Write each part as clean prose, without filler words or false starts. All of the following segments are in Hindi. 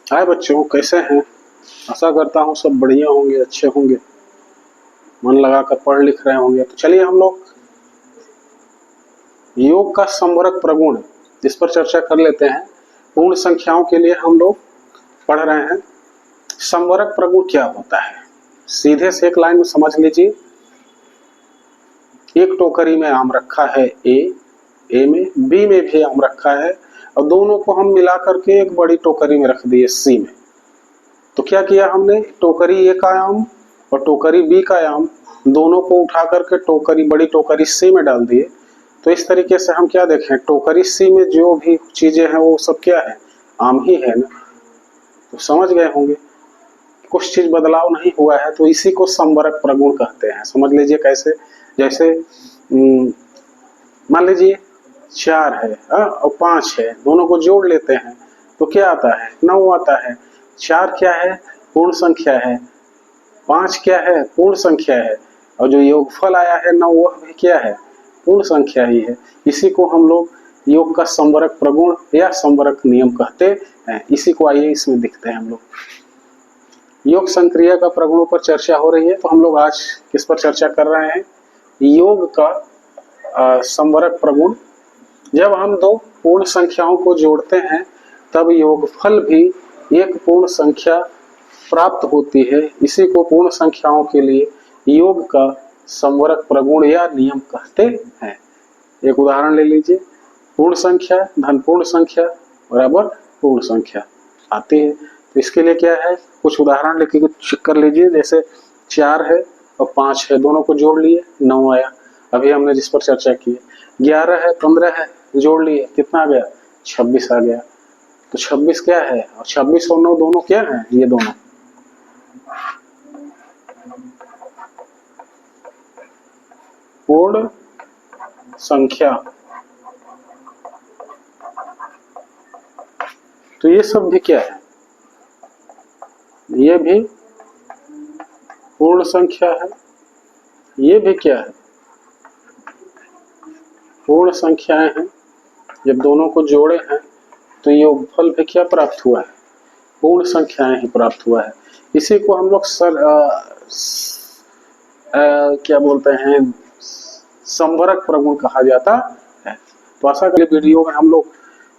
हाय बच्चों, कैसे हैं? आशा करता हूँ सब बढ़िया होंगे, अच्छे होंगे, मन लगाकर पढ़ लिख रहे होंगे। तो चलिए हम लोग योग का संवरक प्रगुण इस पर चर्चा कर लेते हैं। पूर्ण संख्याओं के लिए हम लोग पढ़ रहे हैं। संवरक प्रगुण क्या होता है? सीधे से एक लाइन में समझ लीजिए। एक टोकरी में आम रखा है ए में, बी में भी आम रखा है और दोनों को हम मिला करके एक बड़ी टोकरी में रख दिए सी में। तो क्या किया हमने? टोकरी ए का आम और टोकरी बी का आम दोनों को उठा करके बड़ी टोकरी सी में डाल दिए। तो इस तरीके से हम क्या देखें, टोकरी सी में जो भी चीजें हैं वो सब क्या है? आम ही है ना। तो समझ गए होंगे, कुछ चीज बदलाव नहीं हुआ है। तो इसी को संवरक प्रगुण कहते हैं। समझ लीजिए कैसे। जैसे मान लीजिए 4 है और 5 है, दोनों को जोड़ लेते हैं तो क्या आता है? 9 आता है। 4 क्या है? पूर्ण संख्या है। 5 क्या है? पूर्ण संख्या है। और जो योगफल आया है 9 वह भी क्या है? पूर्ण संख्या ही है। इसी को हम लोग योग का संवरक प्रगुण या संवरक नियम कहते हैं। इसी को आइए इसमें दिखते हैं हम लोग। योग संक्रिया का प्रगुणों पर चर्चा हो रही है, तो हम लोग आज किस पर चर्चा कर रहे हैं? योग का संवरक प्रगुण। जब हम दो पूर्ण संख्याओं को जोड़ते हैं तब योगफल भी एक पूर्ण संख्या प्राप्त होती है। इसी को पूर्ण संख्याओं के लिए योग का संवरक प्रगुण या नियम कहते हैं। एक उदाहरण ले लीजिए। पूर्ण संख्या धन पूर्ण संख्या बराबर पूर्ण संख्या आती है। तो इसके लिए क्या है, कुछ उदाहरण लेके चेक कर लीजिए। जैसे 4 है और 5 है, दोनों को जोड़ लिए 9 आया। अभी हमने जिस पर चर्चा की 11 है 15 है, जोड़ लिए कितना आ गया? 26 आ गया। तो 26 क्या है? और 26 और 9 दोनों क्या है? ये दोनों पूर्ण संख्या। तो ये सब भी क्या है? ये भी पूर्ण संख्या है। ये भी क्या है? पूर्ण संख्याएं हैं। जब दोनों को जोड़े हैं तो योगफल भी क्या प्राप्त हुआ है? पूर्ण संख्याएं ही प्राप्त हुआ है। इसी को हम लोग क्या बोलते हैं, संवरक प्रगुण कहा जाता है। तो आशा करें वीडियो में हम लोग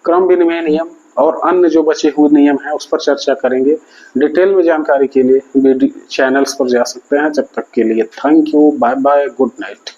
क्रम विनिमय नियम और अन्य जो बचे हुए नियम हैं उस पर चर्चा करेंगे। डिटेल में जानकारी के लिए चैनल्स पर जा सकते हैं। जब तक के लिए thank you, bye bye, good night.